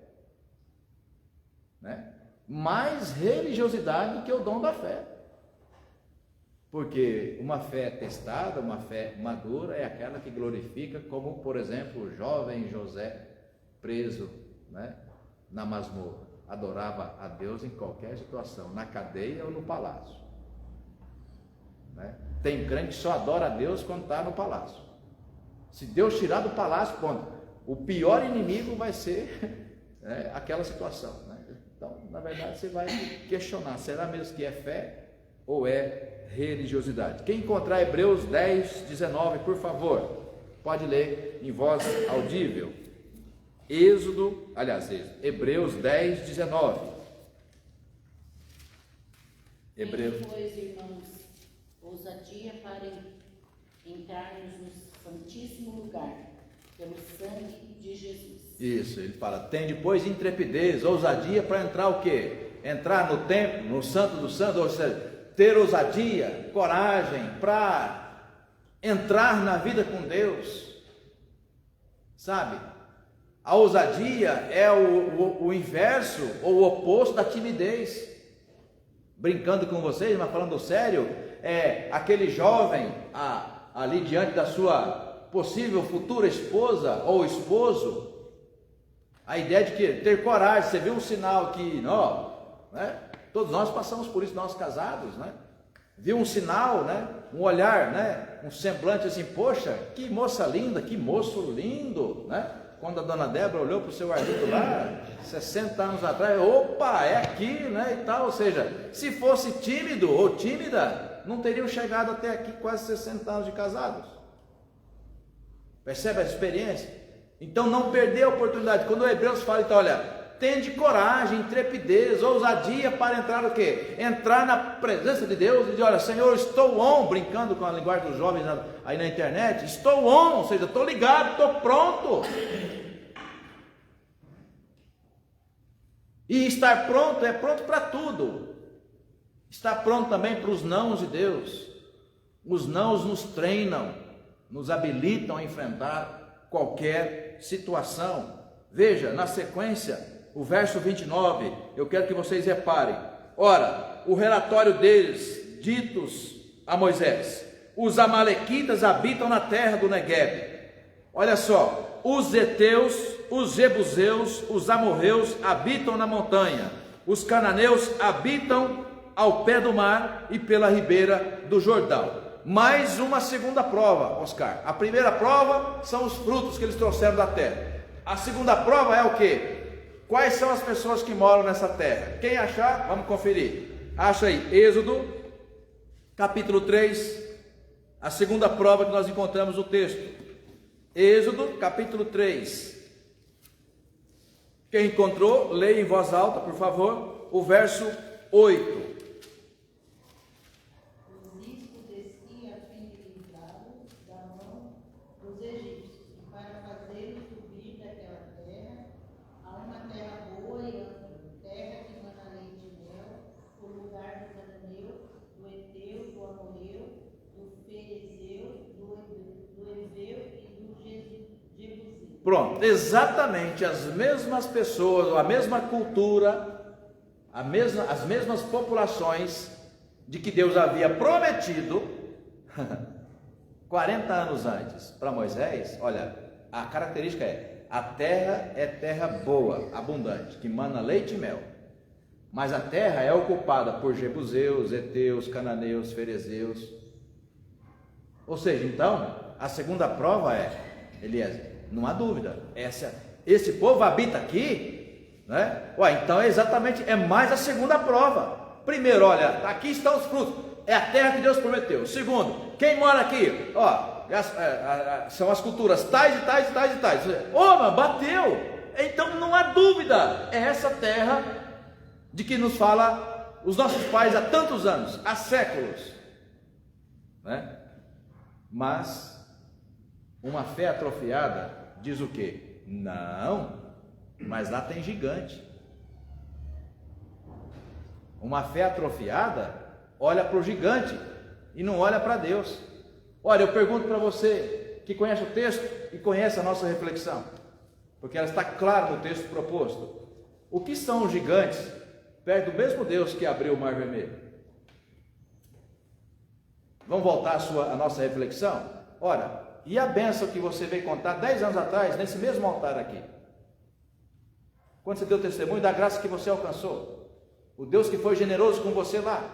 né? Mais religiosidade do que o dom da fé. Porque uma fé testada, uma fé madura, é aquela que glorifica, como por exemplo o jovem José, preso, né, na masmorra, adorava a Deus em qualquer situação, na cadeia ou no palácio, né? Tem crente que só adora a Deus quando está no palácio. Se Deus tirar do palácio, pronto, o pior inimigo vai ser, né, aquela situação, né? Então, na verdade, você vai questionar, será mesmo que é fé ou é religiosidade? Quem encontrar Hebreus 10, 19, por favor, pode ler em voz audível. Hebreus 10, 19. Hebreus. Pois, irmãos, ousadia para entrarmos no santíssimo lugar, pelo sangue de Jesus. Isso, ele fala, tem depois intrepidez, ousadia para entrar o quê? Entrar no templo, no santo dos santos, ou seja, ter ousadia, coragem para entrar na vida com Deus, sabe? A ousadia é o inverso ou o oposto da timidez. Brincando com vocês, mas falando sério, é aquele jovem ali diante da sua possível futura esposa ou esposo, a ideia de que ter coragem, você viu um sinal que, né? Todos nós passamos por isso, nós casados, né? Viu um sinal, né? Um olhar, né? Um semblante assim, poxa, que moça linda, que moço lindo, né? Quando a dona Débora olhou para o seu marido lá, 60 anos atrás, opa, é aqui, né? E tal, ou seja, se fosse tímido ou tímida, não teriam chegado até aqui quase 60 anos de casados. Percebe a experiência? Então não perder a oportunidade. Quando o Hebreus fala, então, olha, tende coragem, intrepidez, ousadia para entrar o quê? Entrar na presença de Deus e dizer, olha, Senhor, estou on, brincando com a linguagem dos jovens aí na internet, estou on, ou seja, estou ligado, estou pronto. E estar pronto é pronto para tudo. Estar pronto também para os nãos de Deus. Os nãos nos treinam, nos habilitam a enfrentar qualquer situação. Veja, na sequência, o verso 29, eu quero que vocês reparem. Ora, o relatório deles, ditos a Moisés, os amalequitas habitam na terra do Neguebe. Olha só, os heteus, os jebuseus, os amorreus habitam na montanha. Os cananeus habitam ao pé do mar e pela ribeira do Jordão. Mais uma segunda prova, Oscar. A primeira prova são os frutos que eles trouxeram da terra. A segunda prova é o quê? Quais são as pessoas que moram nessa terra? Quem achar, vamos conferir. Acha aí, Êxodo, capítulo 3, a segunda prova que nós encontramos no texto. Êxodo, capítulo 3. Quem encontrou, leia em voz alta, por favor, o verso 8. Os riscos descia a fim de livrá-los da mão dos egípcios, e para fazê-los subir daquela terra a uma terra boa e ampla, terra que mana leite e mel, o lugar do cananeu, do heteu, do amorreu, do ferezeu, do heveu e do jebuseu. Pronto, exatamente as mesmas pessoas, a mesma cultura, as mesmas populações de que Deus havia prometido 40 anos antes para Moisés. Olha, a característica a terra é terra boa, abundante, que mana leite e mel. Mas a terra é ocupada por jebuseus, heteus, cananeus, ferezeus. Ou seja, então, a segunda prova Eliezer, não há dúvida, esse povo habita aqui, né? Então é mais a segunda prova. Primeiro, olha, aqui estão os frutos, é a terra que Deus prometeu. Segundo, quem mora aqui? São as culturas tais e tais e tais e tais. Mas bateu! Então não há dúvida, é essa terra de que nos fala os nossos pais há tantos anos, há séculos, né? Mas uma fé atrofiada diz o quê? Não, mas lá tem gigante. Uma fé atrofiada olha para o gigante e não olha para Deus. Olha, eu pergunto para você que conhece o texto e conhece a nossa reflexão, porque ela está clara no texto proposto. O que são os gigantes perto do mesmo Deus que abriu o Mar Vermelho? Vamos voltar à nossa reflexão? Ora, e a bênção que você veio contar 10 anos atrás, nesse mesmo altar aqui? Quando você deu testemunho da graça que você alcançou, o Deus que foi generoso com você lá.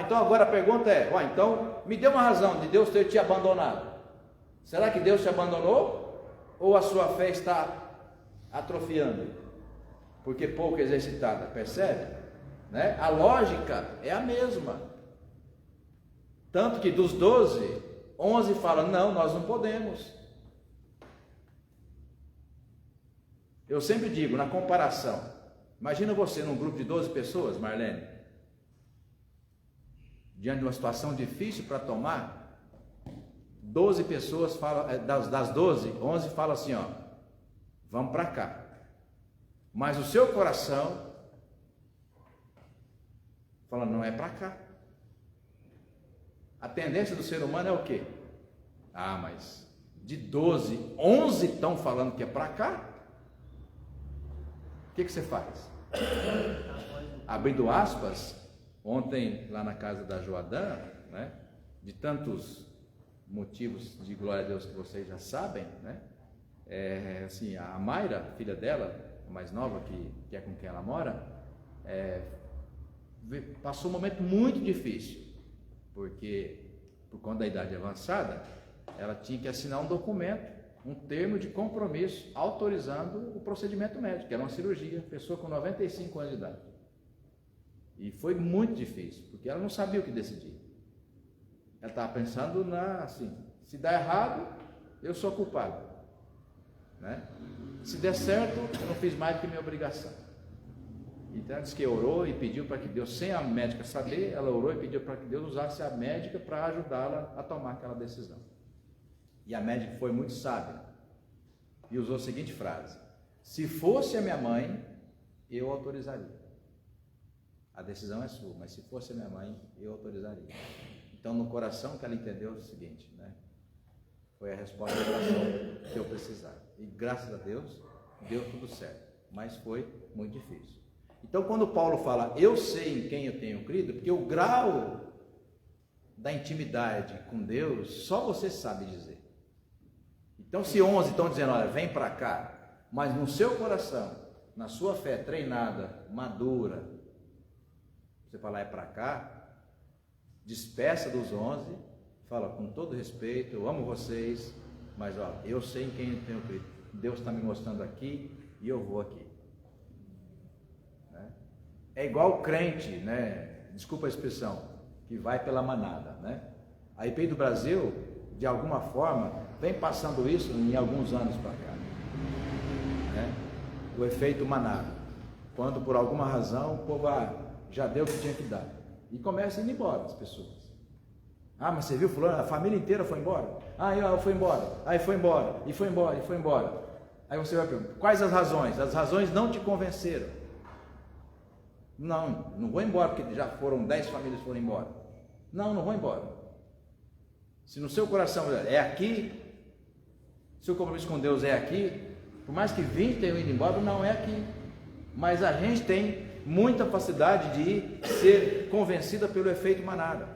Então agora a pergunta então me dê uma razão de Deus ter te abandonado. Será que Deus te abandonou? Ou a sua fé está atrofiando? Porque pouco exercitada, percebe? Né? A lógica é a mesma. Tanto que dos 12, 11 falam, não, nós não podemos. Eu sempre digo, na comparação, imagina você num grupo de 12 pessoas, Marlene, diante de uma situação difícil para tomar, 12 pessoas falam, das 12, 11 falam assim, vamos para cá. Mas o seu coração fala, não é para cá. A tendência do ser humano é o quê? Mas de 12, 11 estão falando que é para cá. O que você faz? Abrindo aspas, ontem lá na casa da Joadã, né, de tantos motivos de glória a Deus que vocês já sabem, né? A Mayra, filha dela, a mais nova, que é com quem ela mora, passou um momento muito difícil, porque por conta da idade avançada, ela tinha que assinar um documento, um termo de compromisso autorizando o procedimento médico, que era uma cirurgia, pessoa com 95 anos de idade. E foi muito difícil, porque ela não sabia o que decidir. Ela estava pensando se der errado, eu sou culpado, né? Se der certo, eu não fiz mais do que minha obrigação. Então ela disse que orou e pediu para que Deus, sem a médica saber, ela orou e pediu para que Deus usasse a médica para ajudá-la a tomar aquela decisão. E a médica foi muito sábia e usou a seguinte frase: se fosse a minha mãe, eu autorizaria. A decisão é sua, mas se fosse a minha mãe, eu autorizaria. Então no coração que ela entendeu o seguinte, né? Foi a resposta da oração que eu precisava. E graças a Deus, deu tudo certo, mas foi muito difícil. Então quando Paulo fala, eu sei em quem eu tenho crido, porque o grau da intimidade com Deus, só você sabe dizer. Então se 11 estão dizendo, olha, vem para cá, mas no seu coração, na sua fé treinada, madura, você fala, é para cá, despeça dos 11, fala, com todo respeito, eu amo vocês, mas eu sei em quem eu tenho crido, Deus está me mostrando aqui e eu vou aqui. Né? É igual o crente, né? Desculpa a expressão, que vai pela manada, né? A IPI do Brasil, de alguma forma, vem passando isso em alguns anos para cá, né? O efeito manada, quando por alguma razão o povo já deu o que tinha que dar, e começa a ir embora as pessoas. Mas você viu fulano, a família inteira foi embora, eu fui embora, aí foi embora, e foi embora, e foi embora. Aí você vai perguntar, quais as razões? As razões não te convenceram. Não vou embora, porque já foram 10 famílias que foram embora. Não vou embora. Se no seu coração é aqui, seu compromisso com Deus é aqui, por mais que 20 tenham ido embora, não é aqui. Mas a gente tem muita facilidade de ser convencida pelo efeito manada.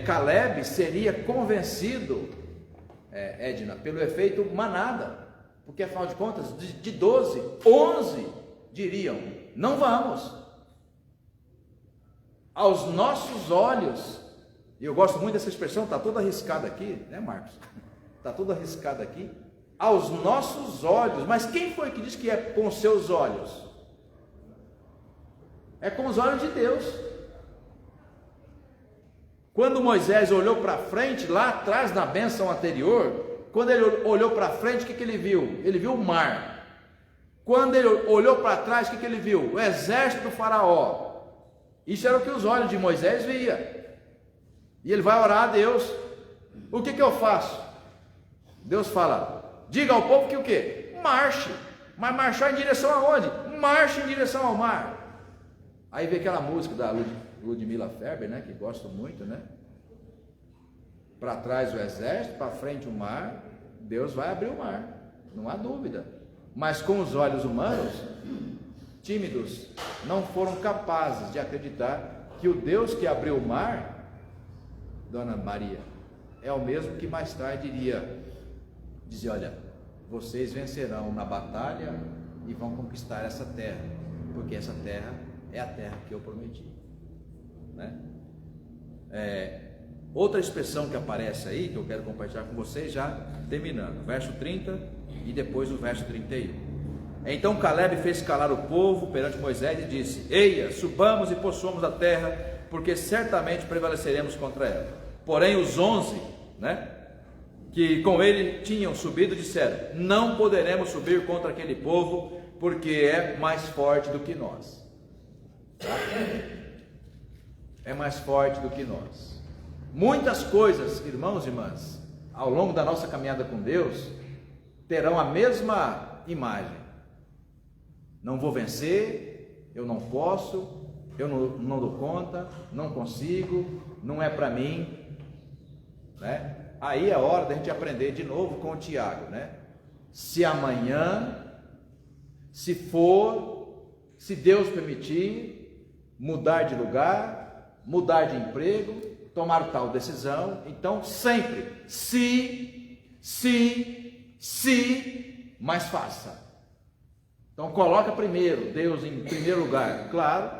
Caleb seria convencido, Edna, pelo efeito manada, porque afinal de contas, de 12, 11 diriam, não vamos. Aos nossos olhos, e eu gosto muito dessa expressão, está toda arriscada aqui, né, Marcos? Está toda arriscada aqui. Aos nossos olhos, mas quem foi que disse que é com os seus olhos? É com os olhos de Deus. Quando Moisés olhou para frente, lá atrás na bênção anterior, quando ele olhou para frente, o que ele viu? Ele viu o mar. Quando ele olhou para trás, o que ele viu? O exército do faraó. Isso era o que os olhos de Moisés via. E ele vai orar a Deus. O que eu faço? Deus fala, diga ao povo que o quê? Marche. Mas marchar em direção aonde? Marche em direção ao mar. Aí vem aquela música da Ludmila Ferber, né, que gosto muito, né? Para trás o exército, para frente o mar. Deus vai abrir o mar, não há dúvida. Mas com os olhos humanos, tímidos, não foram capazes de acreditar que o Deus que abriu o mar, Dona Maria, é o mesmo que mais tarde iria dizer, olha, vocês vencerão na batalha e vão conquistar essa terra, porque essa terra é a terra que eu prometi, né? Outra expressão que aparece aí, que eu quero compartilhar com vocês, já terminando, verso 30 e depois o verso 31. Então Caleb fez calar o povo perante Moisés e disse, eia, subamos e possuamos a terra, porque certamente prevaleceremos contra ela. Porém os 11, né, que com ele tinham subido, disseram, não poderemos subir contra aquele povo, porque é mais forte do que nós. É mais forte do que nós. Muitas coisas, irmãos e irmãs, ao longo da nossa caminhada com Deus, terão a mesma imagem. Não vou vencer, eu não posso, eu não dou conta, não consigo, não é para mim, né? Aí é hora da gente aprender de novo com o Tiago, né? Se amanhã, se Deus permitir, mudar de lugar, mudar de emprego, tomar tal decisão, então sempre, mas faça. Então coloca primeiro Deus em primeiro lugar, claro,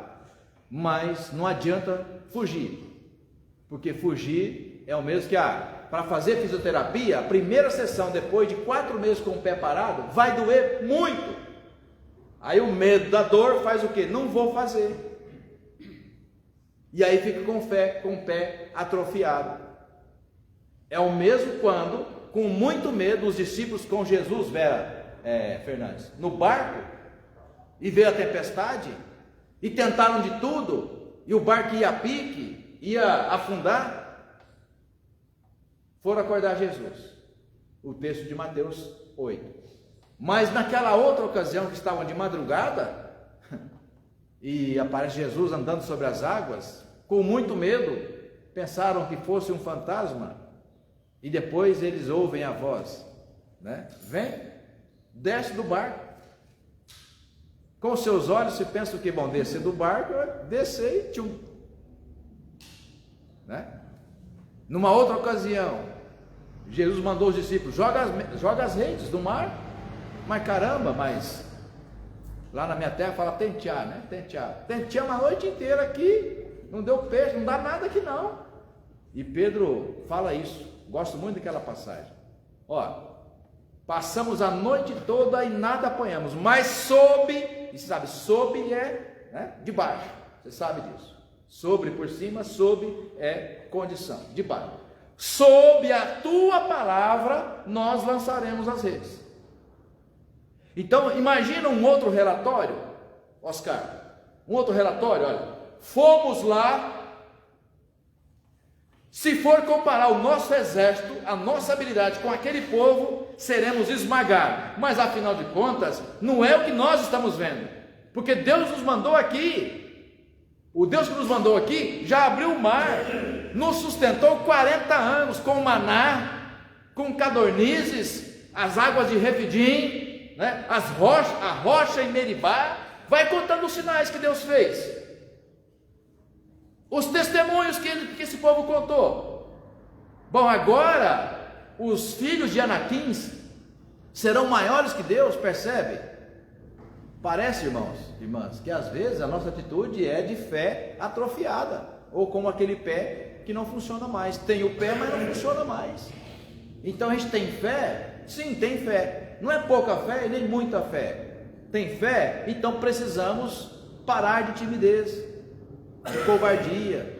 mas não adianta fugir, porque fugir é o mesmo que para fazer fisioterapia, a primeira sessão depois de 4 meses com o pé parado, vai doer muito. Aí o medo da dor faz o quê? Não vou fazer. E aí fica com o pé atrofiado. É o mesmo quando, com muito medo, os discípulos com Jesus, Fernandes, no barco, e veio a tempestade, e tentaram de tudo, e o barco ia a pique, ia afundar, foram acordar Jesus. O texto de Mateus 8. Mas naquela outra ocasião que estavam de madrugada, e aparece Jesus andando sobre as águas, com muito medo, pensaram que fosse um fantasma, e depois eles ouvem a voz, né? Vem, desce do barco. Com seus olhos se pensa o que? Bom, descer do barco, descer e tchum, né? Numa outra ocasião, Jesus mandou os discípulos, joga as redes do mar. Mas caramba, lá na minha terra fala tentear, né? Tentear uma noite inteira aqui, não deu peixe, não dá nada aqui não. E Pedro fala isso, gosto muito daquela passagem. Passamos a noite toda e nada apanhamos, mas sob, e você sabe, sob é, né, de baixo, você sabe disso. Sobre por cima, sob é condição, de baixo. sob a tua palavra nós lançaremos as redes. Então, imagina um outro relatório, Oscar, um outro relatório, olha, fomos lá, se for comparar o nosso exército, a nossa habilidade com aquele povo, seremos esmagados, mas afinal de contas, não é o que nós estamos vendo, porque Deus nos mandou aqui, o Deus que nos mandou aqui, já abriu o mar, nos sustentou 40 anos, com maná, com codornizes, as águas de Refidim, né? A rocha em Meribá, vai contando os sinais que Deus fez, os testemunhos que esse povo contou. Bom, agora os filhos de Anaquins serão maiores que Deus, percebe? Parece, irmãos, irmãs, que às vezes a nossa atitude é de fé atrofiada, ou como aquele pé que não funciona mais, tem o pé, mas não funciona mais. Então a gente tem fé? Sim, tem fé, não é pouca fé e nem muita fé, tem fé, então precisamos parar de timidez, de covardia,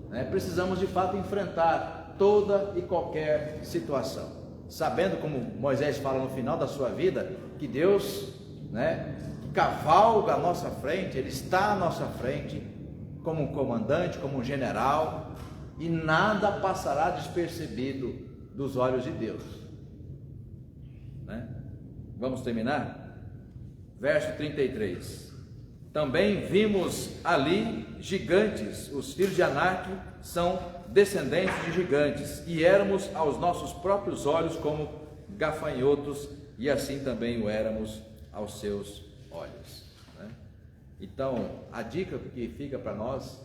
né? Precisamos de fato enfrentar toda e qualquer situação, sabendo, como Moisés fala no final da sua vida, que Deus, né, cavalga à nossa frente, Ele está à nossa frente, como um comandante, como um general, e nada passará despercebido dos olhos de Deus, né? Vamos terminar? Verso 33. Também vimos ali gigantes, os filhos de Anak são descendentes de gigantes, e éramos aos nossos próprios olhos como gafanhotos, e assim também o éramos aos seus olhos, né? Então, a dica que fica para nós,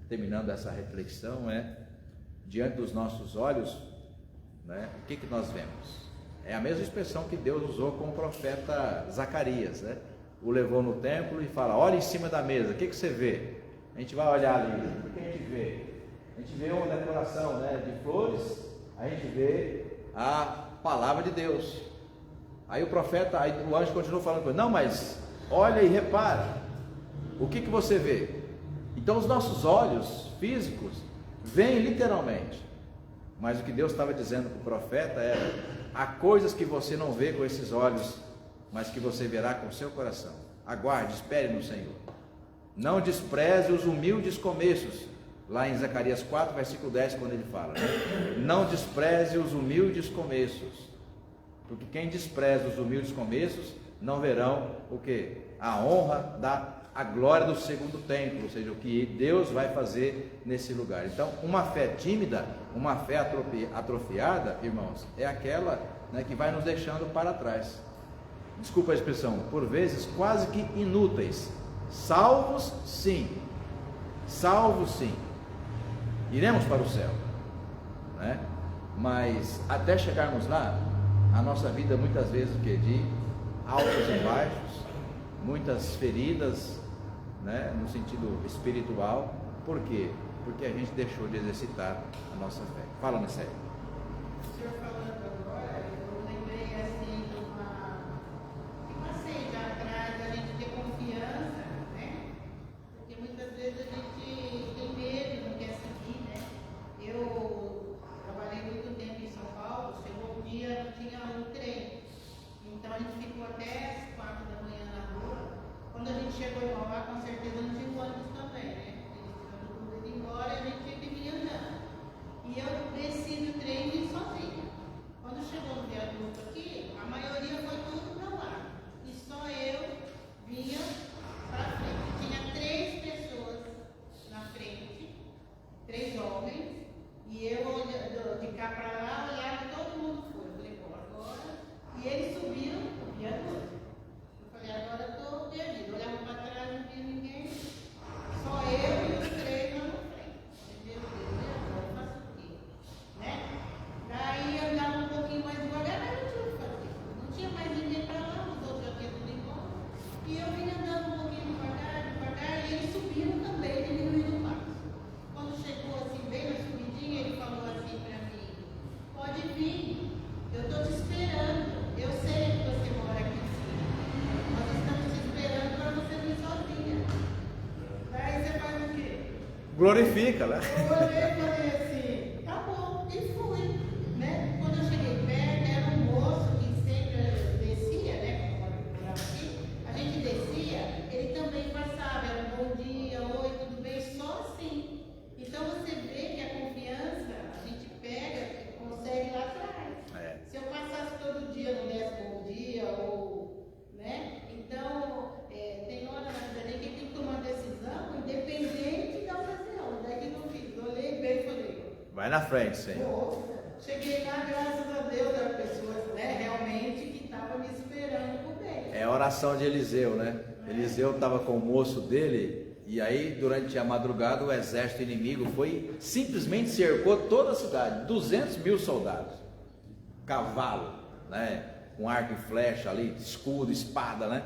terminando essa reflexão, é, diante dos nossos olhos, né, o que nós vemos? É a mesma expressão que Deus usou com o profeta Zacarias, né? O levou no templo e fala: olha em cima da mesa, o que você vê? A gente vai olhar ali, o que a gente vê? A gente vê uma decoração, né, de flores, a gente vê a palavra de Deus. Aí o profeta, aí o anjo continua falando com ele: não, mas olha e repara, o que você vê? Então os nossos olhos físicos veem literalmente, mas o que Deus estava dizendo para o profeta era: há coisas que você não vê com esses olhos, mas que você verá com o seu coração. Aguarde, espere no Senhor. Não despreze os humildes começos. Lá em Zacarias 4, versículo 10, quando ele fala, né? Não despreze os humildes começos, porque quem despreza os humildes começos não verão o que? A honra a glória do segundo templo, ou seja, o que Deus vai fazer nesse lugar. Então, uma fé tímida, uma fé atrofiada, irmãos, é aquela, né, que vai nos deixando para trás. Desculpa a expressão, por vezes quase que inúteis. Salvos sim, iremos para o céu, né? Mas até chegarmos lá, a nossa vida muitas vezes o que? De altos e baixos, muitas feridas, né, no sentido espiritual. Por quê? Porque a gente deixou de exercitar a nossa fé. Fala, Nessé. O senhor falando agora, eu lembrei assim de uma passeio atrás, a gente ter confiança, né? Porque muitas vezes a gente tem medo, não quer seguir, né? Eu trabalhei muito tempo em São Paulo, chegou um dia, não tinha um trem, então a gente ficou até as 4 da manhã na rua. Quando a gente chegou em Mauá, com certeza não tinha ônibus também, né? Eles tinham tudo ido embora e a gente tinha que vir andando. E eu desci do trem e vim sozinha. Quando chegou no viaduto aqui, a maioria foi tudo para lá. E só eu vinha para frente. Tinha 3 pessoas na frente, 3 homens, e eu olhando de cá para lá, olhava e todo mundo foi. Eu falei, bom, agora. E eles subiram o viaduto. Eu falei, agora eu estou perdido. Olhava para trás, não tinha ninguém. Só eu e os 3 lá na frente. Meu Deus, agora eu faço o quê? Né? Daí eu andava um pouquinho mais devagar, mas não tinha o que fazer. Não tinha mais ninguém para lá, os outros já tinham tudo embora. E eu vinha andando um pouquinho devagar, e eles subiram também, diminuindo o passo. Quando chegou assim, bem na subidinha, ele falou assim para mim: pode vir, eu estou te esperando. Eu sei que você mora aqui em cima. Nós estamos te esperando para você vir sozinha. Daí você faz o quê? Glorifica, né? Eu olhei e falei assim, tá bom, e foi. Vai na frente, Senhor. Nossa, cheguei lá, graças a Deus, as pessoas, né, realmente que estavam me esperando por bem. É a oração de Eliseu, né? Eliseu estava com o moço dele, e aí durante a madrugada o exército inimigo simplesmente cercou toda a cidade, 200 mil soldados, cavalo, né? Com arco e flecha ali, escudo, espada, né?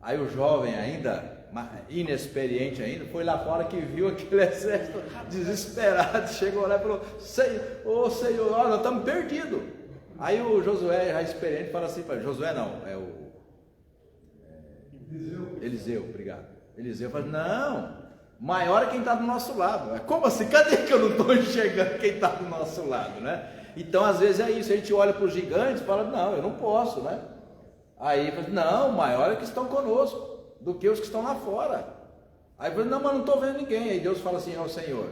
Aí o jovem ainda, inexperiente ainda, foi lá fora que viu aquele exército desesperado, chegou lá e falou: ô Senhor, nós estamos perdidos. Aí o Josué, já experiente, fala assim para Josué, não, é o Eliseu, obrigado. Eliseu fala: não, maior é quem está do nosso lado. Como assim? Cadê que eu não estou enxergando quem está do nosso lado, né? Então às vezes é isso, a gente olha para os gigantes e fala: não, eu não posso, né? Aí fala: não, maior é que estão conosco do que os que estão lá fora. Aí fala: não, mas não estou vendo ninguém. Aí Deus fala assim: ó Senhor,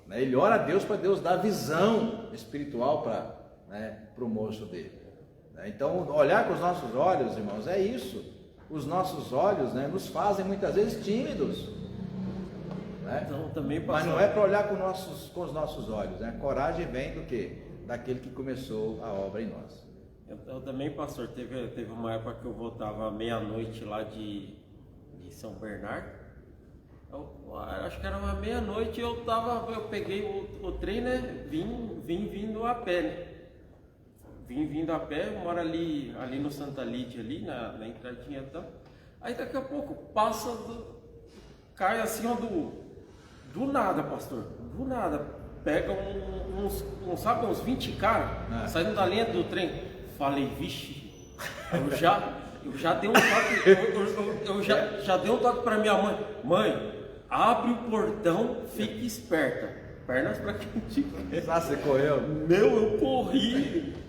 né? Ele ora a Deus para Deus dar visão espiritual para, né, o moço dele. Então olhar com os nossos olhos, irmãos, é isso. Os nossos olhos, né, nos fazem muitas vezes tímidos, né? Então, também, mas pastor, não é para olhar com os nossos olhos, né? Coragem vem do quê? Daquele que começou a obra em nós. eu também, pastor, teve uma época que eu voltava meia-noite lá de São Bernardo. Eu acho que era uma meia-noite e eu peguei o trem, né? Vim vindo a pé, né? Vim vindo a pé, eu moro ali no Santa Lídia, ali na entradinha e tal. Aí daqui a pouco cai assim, ó, do nada, pastor, do nada. Pega uns 20 caras saindo da linha do trem. Falei: vixe, eu já dei um toque, já dei um toque para minha mãe. Mãe, abre o portão, fique esperta. Pernas para quem te quer. Ah, você correu? Meu, eu corri.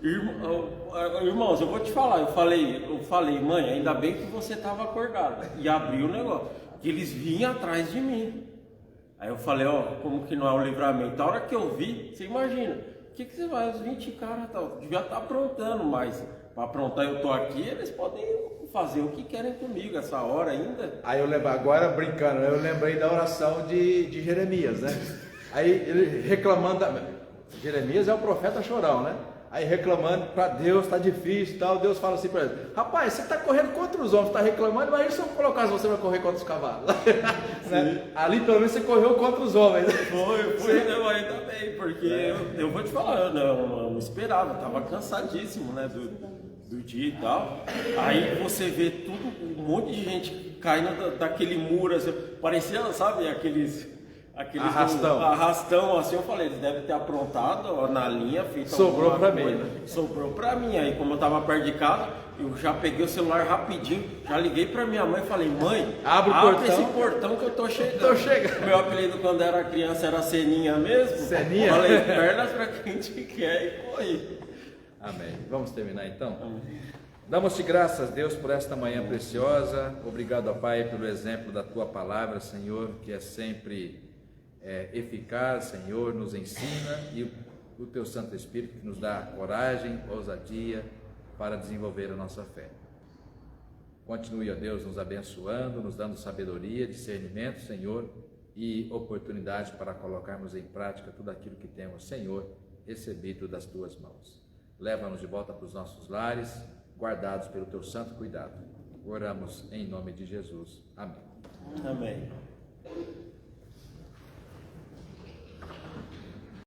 Irmãos, eu vou te falar, eu falei: mãe, ainda bem que você estava acordada. E abri o negócio, que eles vinham atrás de mim. Aí eu falei: ó, como que não é o livramento? A hora que eu vi, você imagina, o que você vai, os 20 caras tal, devia estar aprontando, mas para aprontar eu tô aqui, eles podem fazer o que querem comigo essa hora ainda. Aí eu lembro, agora brincando, eu lembrei da oração de Jeremias, né? Aí ele reclamando, Jeremias é o profeta chorão, né? Aí reclamando para Deus, está difícil e tal. Deus fala assim para ele: rapaz, você está correndo contra os homens, está reclamando, imagina se eu colocasse você para correr contra os cavalos. Né? Ali pelo menos você correu contra os homens. Foi, não, ainda bem, porque eu vou te falar, eu não esperava, estava cansadíssimo, né, do dia e tal. Aí você vê tudo, um monte de gente caindo daquele muro, assim, parecia, sabe, aqueles arrastão assim. Eu falei: eles devem ter aprontado, ó, na linha, feito. Sobrou para mim, né? Sobrou para mim. Aí, como eu tava perto de casa, eu já peguei o celular rapidinho, já liguei para minha mãe e falei: mãe, abre esse portão que eu tô chegando. Meu apelido quando era criança era Seninha mesmo. Seninha? Falei: pernas para quem te quer, e corri. Amém. Vamos terminar então? Amém. Damos-te graças, Deus, por esta manhã preciosa. Obrigado, ó Pai, pelo exemplo da Tua palavra, Senhor, que é sempre eficaz, Senhor, nos ensina, e o Teu Santo Espírito que nos dá coragem, ousadia para desenvolver a nossa fé. Continue, ó Deus, nos abençoando, nos dando sabedoria, discernimento, Senhor, e oportunidade para colocarmos em prática tudo aquilo que temos, Senhor, recebido das Tuas mãos. Leva-nos de volta para os nossos lares, guardados pelo Teu santo cuidado. Oramos em nome de Jesus. Amém. Amém.